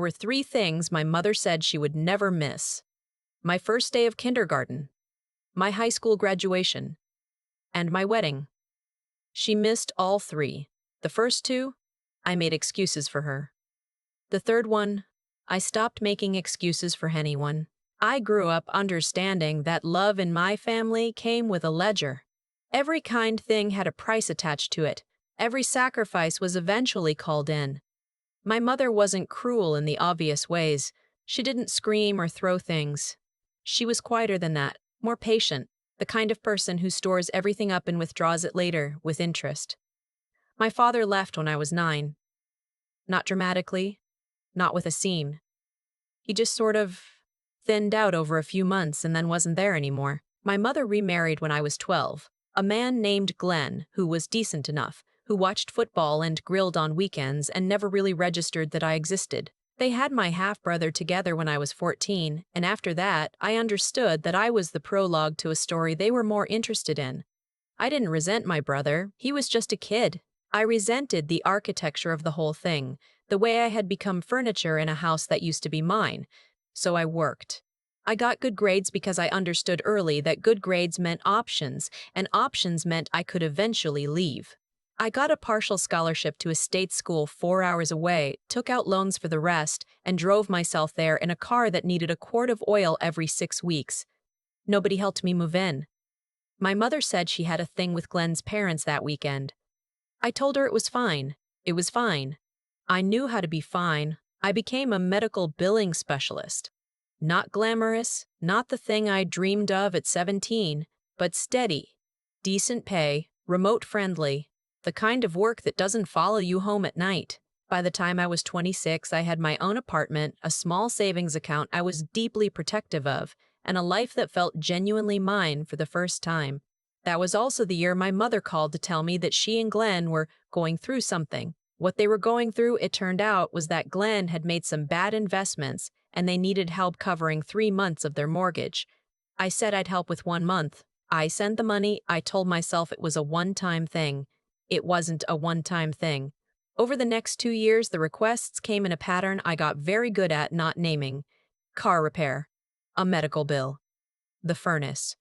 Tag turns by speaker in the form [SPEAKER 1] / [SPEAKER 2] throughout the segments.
[SPEAKER 1] were three things my mother said she would never miss: my first day of kindergarten, my high school graduation, and my wedding. She missed all three. The first two, I made excuses for her. The third one, I stopped making excuses for anyone. I grew up understanding that love in my family came with a ledger. Every kind thing had a price attached to it. Every sacrifice was eventually called in. My mother wasn't cruel in the obvious ways. She didn't scream or throw things. She was quieter than that, more patient, the kind of person who stores everything up and withdraws it later with interest. My father left when I was 9. Not dramatically, not with a scene. He just sort of thinned out over a few months and then wasn't there anymore. My mother remarried when I was 12. A man named Glenn, who was decent enough, who watched football and grilled on weekends and never really registered that I existed. They had my half-brother together when I was 14, and after that, I understood that I was the prologue to a story they were more interested in. I didn't resent my brother. He was just a kid. I resented the architecture of the whole thing, the way I had become furniture in a house that used to be mine. So I worked. I got good grades because I understood early that good grades meant options, and options meant I could eventually leave. I got a partial scholarship to a state school 4 hours away, took out loans for the rest, and drove myself there in a car that needed a quart of oil every 6 weeks. Nobody helped me move in. My mother said she had a thing with Glenn's parents that weekend. I told her it was fine. It was fine. I knew how to be fine. I became a medical billing specialist. Not glamorous, not the thing I dreamed of at 17, but steady, decent pay, remote-friendly, the kind of work that doesn't follow you home at night. By the time I was 26, I had my own apartment, a small savings account I was deeply protective of, and a life that felt genuinely mine for the first time. That was also the year my mother called to tell me that she and Glenn were going through something. What they were going through, it turned out, was that Glenn had made some bad investments and they needed help covering 3 months of their mortgage. I said I'd help with 1 month. I sent the money. I told myself it was a one-time thing. It wasn't a one-time thing. Over the next 2 years, the requests came in a pattern I got very good at not naming. Car repair, a medical bill, the furnace,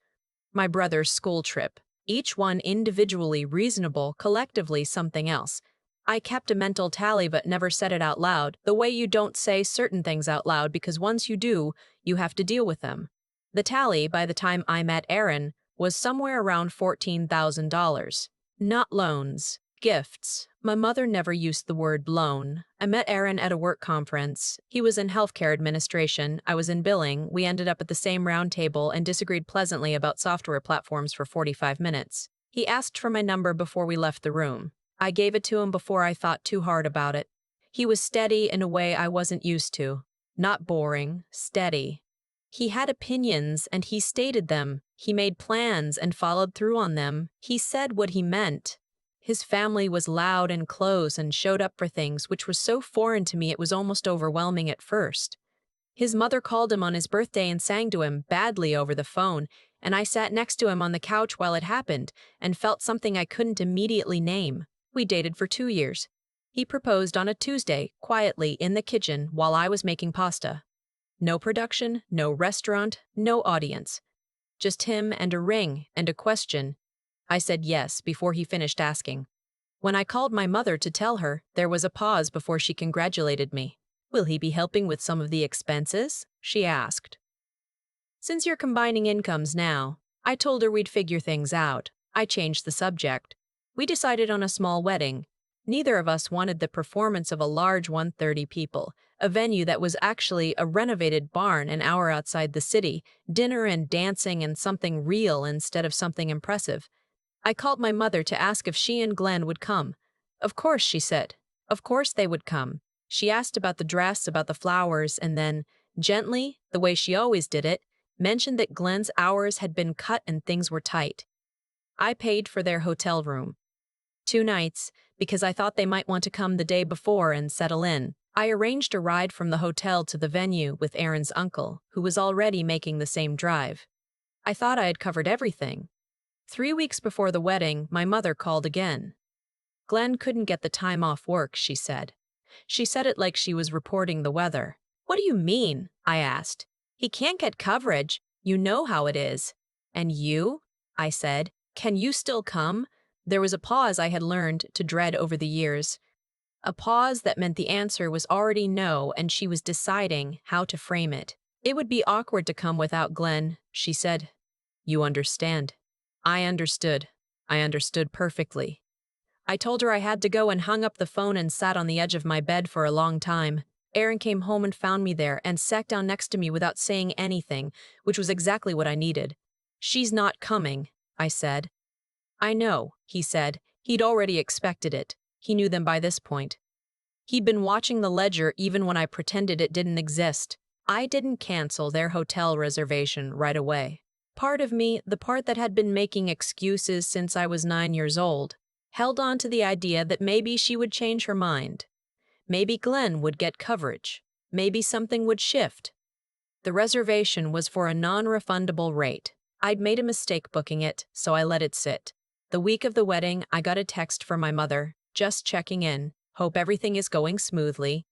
[SPEAKER 1] my brother's school trip, each one individually reasonable, collectively something else. I kept a mental tally but never said it out loud, the way you don't say certain things out loud because once you do, you have to deal with them. The tally, by the time I met Aaron, was somewhere around $14,000. Not loans, gifts. My mother never used the word loan. I met Aaron at a work conference. He was in healthcare administration. I was in billing. We ended up at the same round table and disagreed pleasantly about software platforms for 45 minutes. He asked for my number before we left the room. I gave it to him before I thought too hard about it. He was steady in a way I wasn't used to. Not boring, steady. He had opinions and he stated them. He made plans and followed through on them. He said what he meant. His family was loud and close and showed up for things which was so foreign to me it was almost overwhelming at first. His mother called him on his birthday and sang to him badly over the phone, and I sat next to him on the couch while it happened and felt something I couldn't immediately name. We dated for 2 years. He proposed on a Tuesday, quietly, in the kitchen while I was making pasta. No production, no restaurant, no audience. Just him and a ring and a question. I said yes before he finished asking. When I called my mother to tell her, there was a pause before she congratulated me. "Will he be helping with some of the expenses?" she asked. "Since you're combining incomes now," I told her we'd figure things out. I changed the subject. We decided on a small wedding. Neither of us wanted the performance of a large 130 people, a venue that was actually a renovated barn an hour outside the city, dinner and dancing and something real instead of something impressive. I called my mother to ask if she and Glenn would come. Of course, she said. Of course they would come. She asked about the dress, about the flowers, and then, gently, the way she always did it, mentioned that Glenn's hours had been cut and things were tight. I paid for their hotel room. 2 nights, because I thought they might want to come the day before and settle in. I arranged a ride from the hotel to the venue with Aaron's uncle, who was already making the same drive. I thought I had covered everything. 3 weeks before the wedding, my mother called again. Glenn couldn't get the time off work, she said. She said it like she was reporting the weather. "What do you mean?" I asked. "He can't get coverage. You know how it is." "And you?" I said. "Can you still come?" There was a pause I had learned to dread over the years. A pause that meant the answer was already no, and she was deciding how to frame it. "It would be awkward to come without Glenn," she said. "You understand." I understood. I understood perfectly. I told her I had to go and hung up the phone and sat on the edge of my bed for a long time. Aaron came home and found me there and sat down next to me without saying anything, which was exactly what I needed. "She's not coming," I said. "I know," he said. He'd already expected it. He knew them by this point. He'd been watching the ledger even when I pretended it didn't exist. I didn't cancel their hotel reservation right away. Part of me, the part that had been making excuses since I was 9 years old, held on to the idea that maybe she would change her mind. Maybe Glenn would get coverage. Maybe something would shift. The reservation was for a non-refundable rate. I'd made a mistake booking it, so I let it sit. The week of the wedding, I got a text from my mother, just checking in. "Hope everything is going smoothly.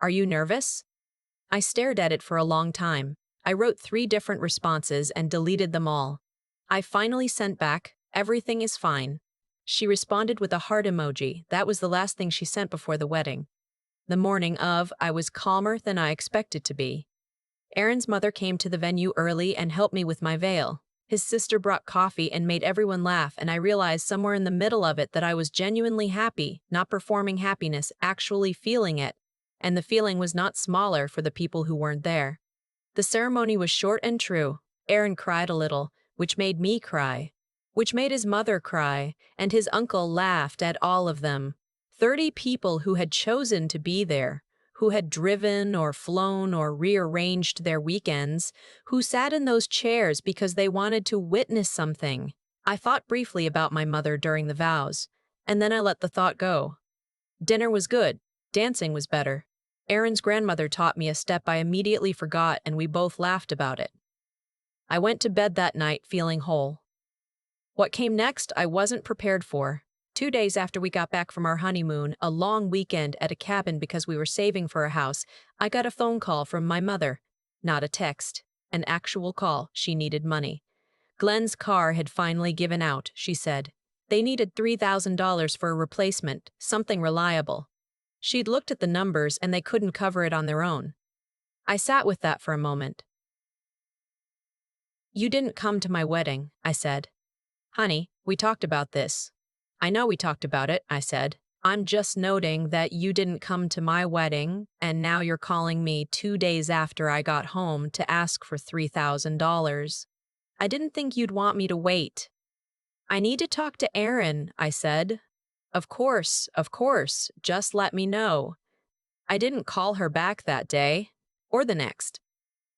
[SPEAKER 1] Are you nervous?" I stared at it for a long time. I wrote 3 different responses and deleted them all. I finally sent back, "Everything is fine." She responded with a heart emoji. That was the last thing she sent before the wedding. The morning of, I was calmer than I expected to be. Aaron's mother came to the venue early and helped me with my veil. His sister brought coffee and made everyone laugh, and I realized somewhere in the middle of it that I was genuinely happy, not performing happiness, actually feeling it. And the feeling was not smaller for the people who weren't there. The ceremony was short and true. Aaron cried a little, which made me cry, which made his mother cry, and his uncle laughed at all of them. 30 people who had chosen to be there, who had driven or flown or rearranged their weekends, who sat in those chairs because they wanted to witness something. I thought briefly about my mother during the vows, and then I let the thought go. Dinner was good. Dancing was better. Aaron's grandmother taught me a step I immediately forgot, and we both laughed about it. I went to bed that night feeling whole. What came next, I wasn't prepared for. 2 days after we got back from our honeymoon, a long weekend at a cabin because we were saving for a house, I got a phone call from my mother. Not a text. An actual call. She needed money. Glenn's car had finally given out, she said. They needed $3,000 for a replacement, something reliable. She'd looked at the numbers and they couldn't cover it on their own. I sat with that for a moment. "You didn't come to my wedding," I said. "Honey, we talked about this." "I know we talked about it," I said. "I'm just noting that you didn't come to my wedding, and now you're calling me 2 days after I got home to ask for $3,000. I didn't think you'd want me to wait." "I need to talk to Aaron," I said. Of course, just let me know." I didn't call her back that day, or the next.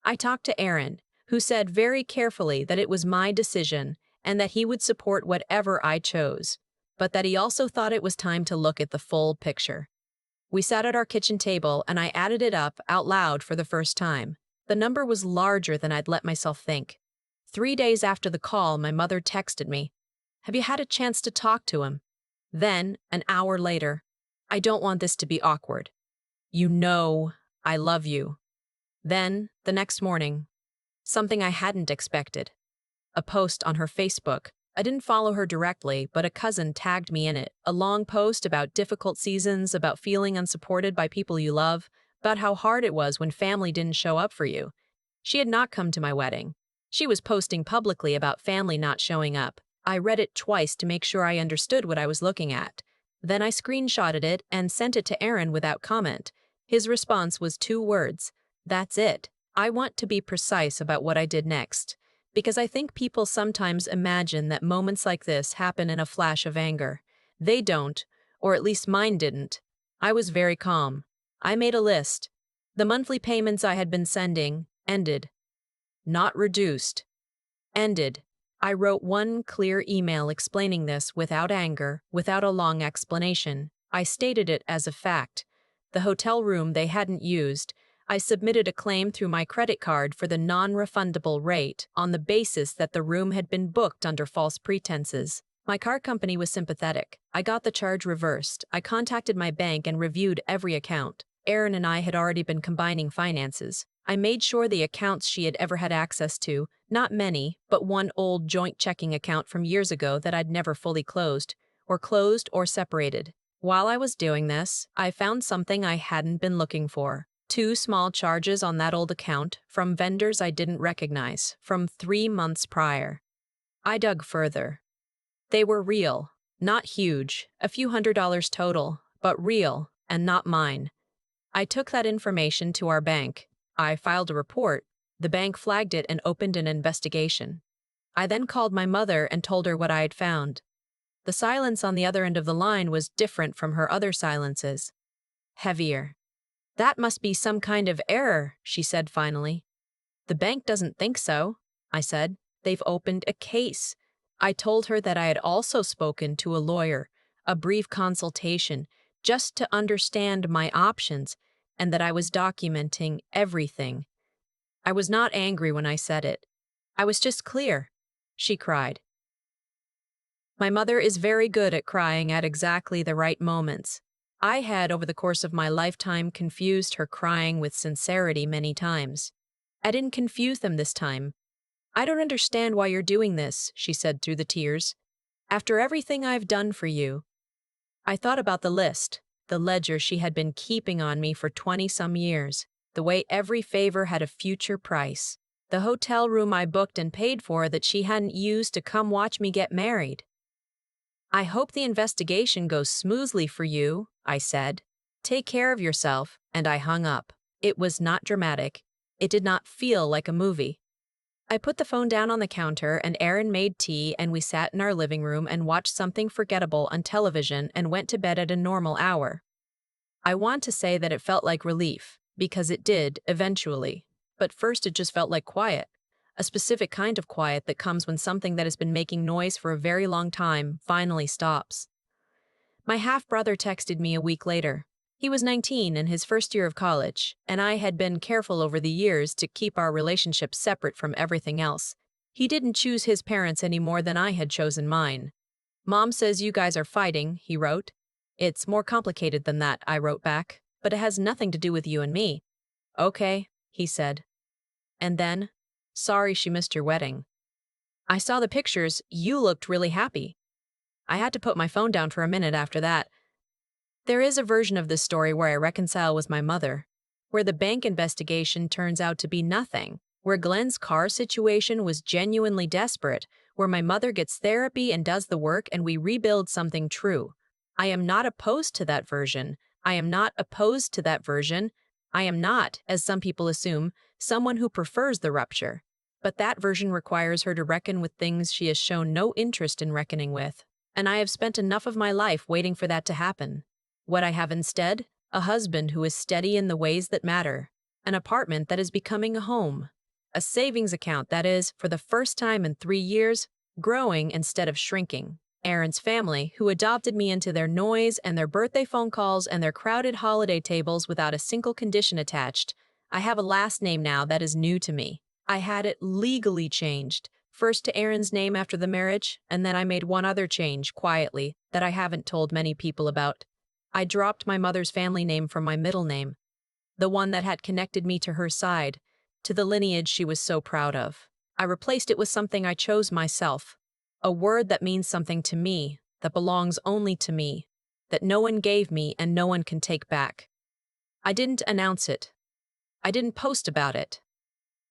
[SPEAKER 1] I talked to Aaron, who said very carefully that it was my decision and that he would support whatever I chose, but that he also thought it was time to look at the full picture. We sat at our kitchen table and I added it up out loud for the first time. The number was larger than I'd let myself think. 3 days after the call, my mother texted me, "Have you had a chance to talk to him?" Then, an hour later, "I don't want this to be awkward. You know I love you." Then, the next morning, something I hadn't expected. A post on her Facebook. I didn't follow her directly, but a cousin tagged me in it. A long post about difficult seasons, about feeling unsupported by people you love, about how hard it was when family didn't show up for you. She had not come to my wedding. She was posting publicly about family not showing up. I read it twice to make sure I understood what I was looking at. Then I screenshotted it and sent it to Aaron without comment. His response was 2 words. "That's it." I want to be precise about what I did next, because I think people sometimes imagine that moments like this happen in a flash of anger. They don't, or at least mine didn't. I was very calm. I made a list. The monthly payments I had been sending ended. Not reduced. Ended. I wrote one clear email explaining this without anger, without a long explanation. I stated it as a fact. The hotel room they hadn't used. I submitted a claim through my credit card for the non-refundable rate on the basis that the room had been booked under false pretenses. My car company was sympathetic. I got the charge reversed. I contacted my bank and reviewed every account. Erin and I had already been combining finances. I made sure the accounts she had ever had access to, not many, but one old joint checking account from years ago that I'd never fully closed or separated. While I was doing this, I found something I hadn't been looking for. Two small charges on that old account from vendors I didn't recognize from 3 months prior. I dug further. They were real, not huge, a few $100s total, but real, and not mine. I took that information to our bank. I filed a report. The bank flagged it and opened an investigation. I then called my mother and told her what I had found. The silence on the other end of the line was different from her other silences. Heavier. "That must be some kind of error," she said finally. "The bank doesn't think so," I said. "They've opened a case." I told her that I had also spoken to a lawyer, a brief consultation, just to understand my options, and that I was documenting everything. I was not angry when I said it. I was just clear. She cried. My mother is very good at crying at exactly the right moments. I had, over the course of my lifetime, confused her crying with sincerity many times. I didn't confuse them this time. "I don't understand why you're doing this," she said through the tears. "After everything I've done for you." I thought about the list, the ledger she had been keeping on me for 20-some years, the way every favor had a future price, the hotel room I booked and paid for that she hadn't used to come watch me get married. "I hope the investigation goes smoothly for you," I said. "Take care of yourself," and I hung up. It was not dramatic. It did not feel like a movie. I put the phone down on the counter and Erin made tea and we sat in our living room and watched something forgettable on television and went to bed at a normal hour. I want to say that it felt like relief, because it did, eventually. But first it just felt like quiet. A specific kind of quiet that comes when something that has been making noise for a very long time finally stops. My half-brother texted me a week later. He was 19 in his first year of college, and I had been careful over the years to keep our relationship separate from everything else. He didn't choose his parents any more than I had chosen mine. "Mom says you guys are fighting," he wrote. "It's more complicated than that," I wrote back, "but it has nothing to do with you and me." "Okay," he said. And then, "Sorry she missed your wedding. I saw the pictures, you looked really happy." I had to put my phone down for a minute after that. There is a version of this story where I reconcile with my mother, where the bank investigation turns out to be nothing, where Glenn's car situation was genuinely desperate, where my mother gets therapy and does the work and we rebuild something true. I am not opposed to that version. I am not opposed to that version. I am not, as some people assume, someone who prefers the rupture. But that version requires her to reckon with things she has shown no interest in reckoning with. And I have spent enough of my life waiting for that to happen. What I have instead? A husband who is steady in the ways that matter. An apartment that is becoming a home. A savings account that is, for the first time in 3 years, growing instead of shrinking. Erin's family, who adopted me into their noise and their birthday phone calls and their crowded holiday tables without a single condition attached. I have a last name now that is new to me. I had it legally changed. First to Erin's name after the marriage, and then I made one other change, quietly, that I haven't told many people about. I dropped my mother's family name from my middle name, the one that had connected me to her side, to the lineage she was so proud of. I replaced it with something I chose myself, a word that means something to me, that belongs only to me, that no one gave me and no one can take back. I didn't announce it. I didn't post about it.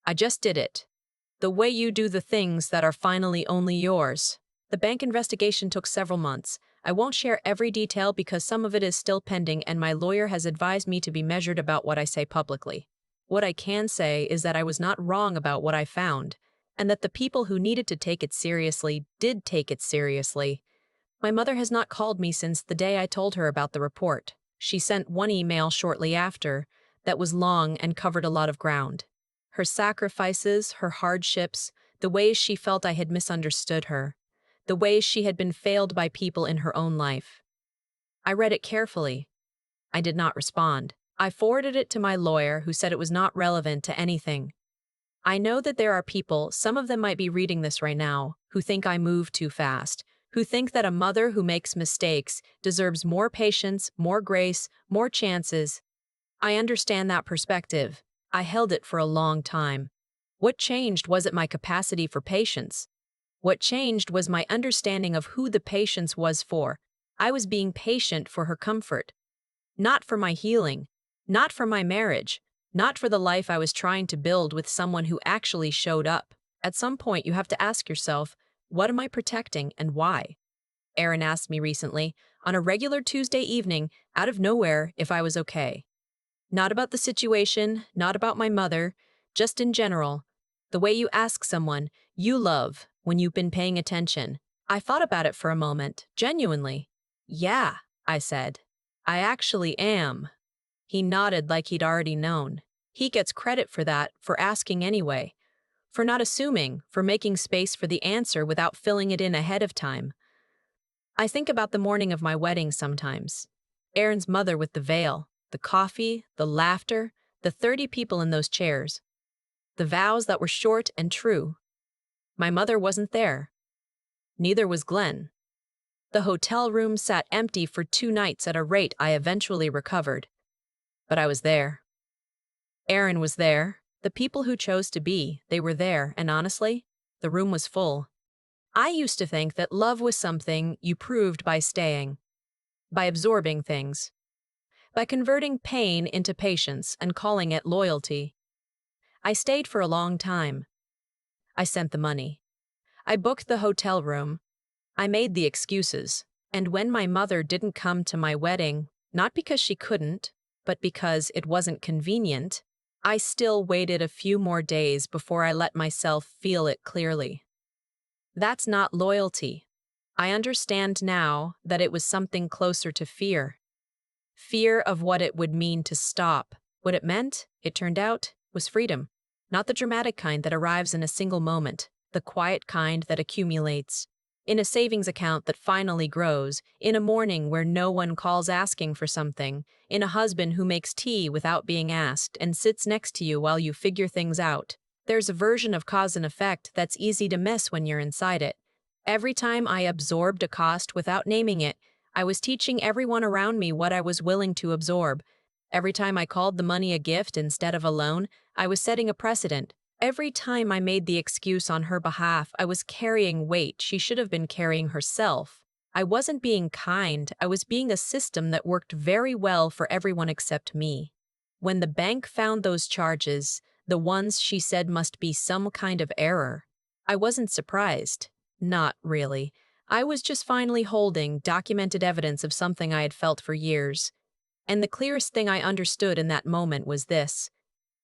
[SPEAKER 1] I just did it. The way you do the things that are finally only yours. The bank investigation took several months. I won't share every detail because some of it is still pending and my lawyer has advised me to be measured about what I say publicly. What I can say is that I was not wrong about what I found, and that the people who needed to take it seriously did take it seriously. My mother has not called me since the day I told her about the report. She sent one email shortly after that was long and covered a lot of ground. Her sacrifices, her hardships, the ways she felt I had misunderstood her, the ways she had been failed by people in her own life. I read it carefully. I did not respond. I forwarded it to my lawyer, who said it was not relevant to anything. I know that there are people, some of them might be reading this right now, who think I moved too fast, who think that a mother who makes mistakes deserves more patience, more grace, more chances. I understand that perspective. I held it for a long time. What changed wasn't my capacity for patience. What changed was my understanding of who the patience was for. I was being patient for her comfort, not for my healing, not for my marriage, not for the life I was trying to build with someone who actually showed up. At some point, you have to ask yourself, what am I protecting and why? Aaron asked me recently, on a regular Tuesday evening, out of nowhere, if I was okay. Not about the situation, not about my mother, just in general. The way you ask someone you love when you've been paying attention. I thought about it for a moment, genuinely. Yeah, I said. I actually am. He nodded like he'd already known. He gets credit for that, for asking anyway. For not assuming, for making space for the answer without filling it in ahead of time. I think about the morning of my wedding sometimes. Aaron's mother with the veil, the coffee, the laughter, the 30 people in those chairs. The vows that were short and true. My mother wasn't there. Neither was Glenn. The hotel room sat empty for 2 nights at a rate I eventually recovered. But I was there. Aaron was there. The people who chose to be, they were there, and honestly, the room was full. I used to think that love was something you proved by staying, by absorbing things, by converting pain into patience and calling it loyalty. I stayed for a long time. I sent the money. I booked the hotel room. I made the excuses. And when my mother didn't come to my wedding, not because she couldn't, but because it wasn't convenient, I still waited a few more days before I let myself feel it clearly. That's not loyalty. I understand now that it was something closer to fear. Fear of what it would mean to stop. What it meant, it turned out, was freedom. Not the dramatic kind that arrives in a single moment, the quiet kind that accumulates. In a savings account that finally grows, in a morning where no one calls asking for something, in a husband who makes tea without being asked and sits next to you while you figure things out. There's a version of cause and effect that's easy to miss when you're inside it. Every time I absorbed a cost without naming it, I was teaching everyone around me what I was willing to absorb. Every time I called the money a gift instead of a loan, I was setting a precedent. Every time I made the excuse on her behalf, I was carrying weight she should have been carrying herself. I wasn't being kind, I was being a system that worked very well for everyone except me. When the bank found those charges, the ones she said must be some kind of error, I wasn't surprised. Not really. I was just finally holding documented evidence of something I had felt for years. And the clearest thing I understood in that moment was this.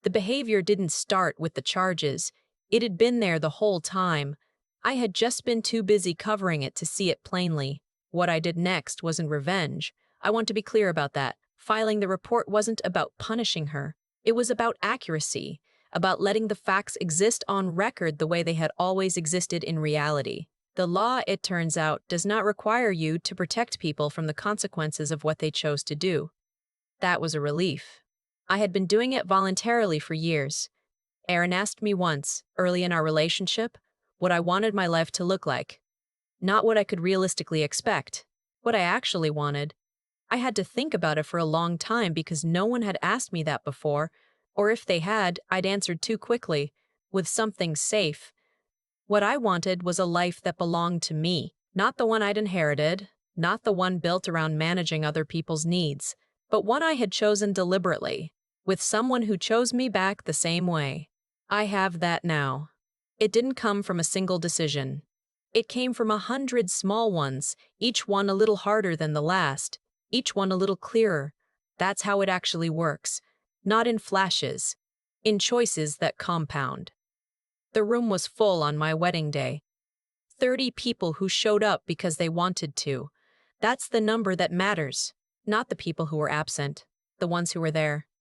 [SPEAKER 1] The behavior didn't start with the charges. It had been there the whole time. I had just been too busy covering it to see it plainly. What I did next wasn't revenge. I want to be clear about that. Filing the report wasn't about punishing her. It was about accuracy, about letting the facts exist on record the way they had always existed in reality. The law, it turns out, does not require you to protect people from the consequences of what they chose to do. That was a relief. I had been doing it voluntarily for years. Aaron asked me once, early in our relationship, what I wanted my life to look like. Not what I could realistically expect. What I actually wanted. I had to think about it for a long time because no one had asked me that before, or if they had, I'd answered too quickly, with something safe. What I wanted was a life that belonged to me, not the one I'd inherited, not the one built around managing other people's needs, but one I had chosen deliberately, with someone who chose me back the same way. I have that now. It didn't come from a single decision. It came from 100 small ones, each one a little harder than the last, each one a little clearer. That's how it actually works. Not in flashes, in choices that compound. The room was full on my wedding day. 30 people who showed up because they wanted to. That's the number that matters, not the people who were absent, the ones who were there.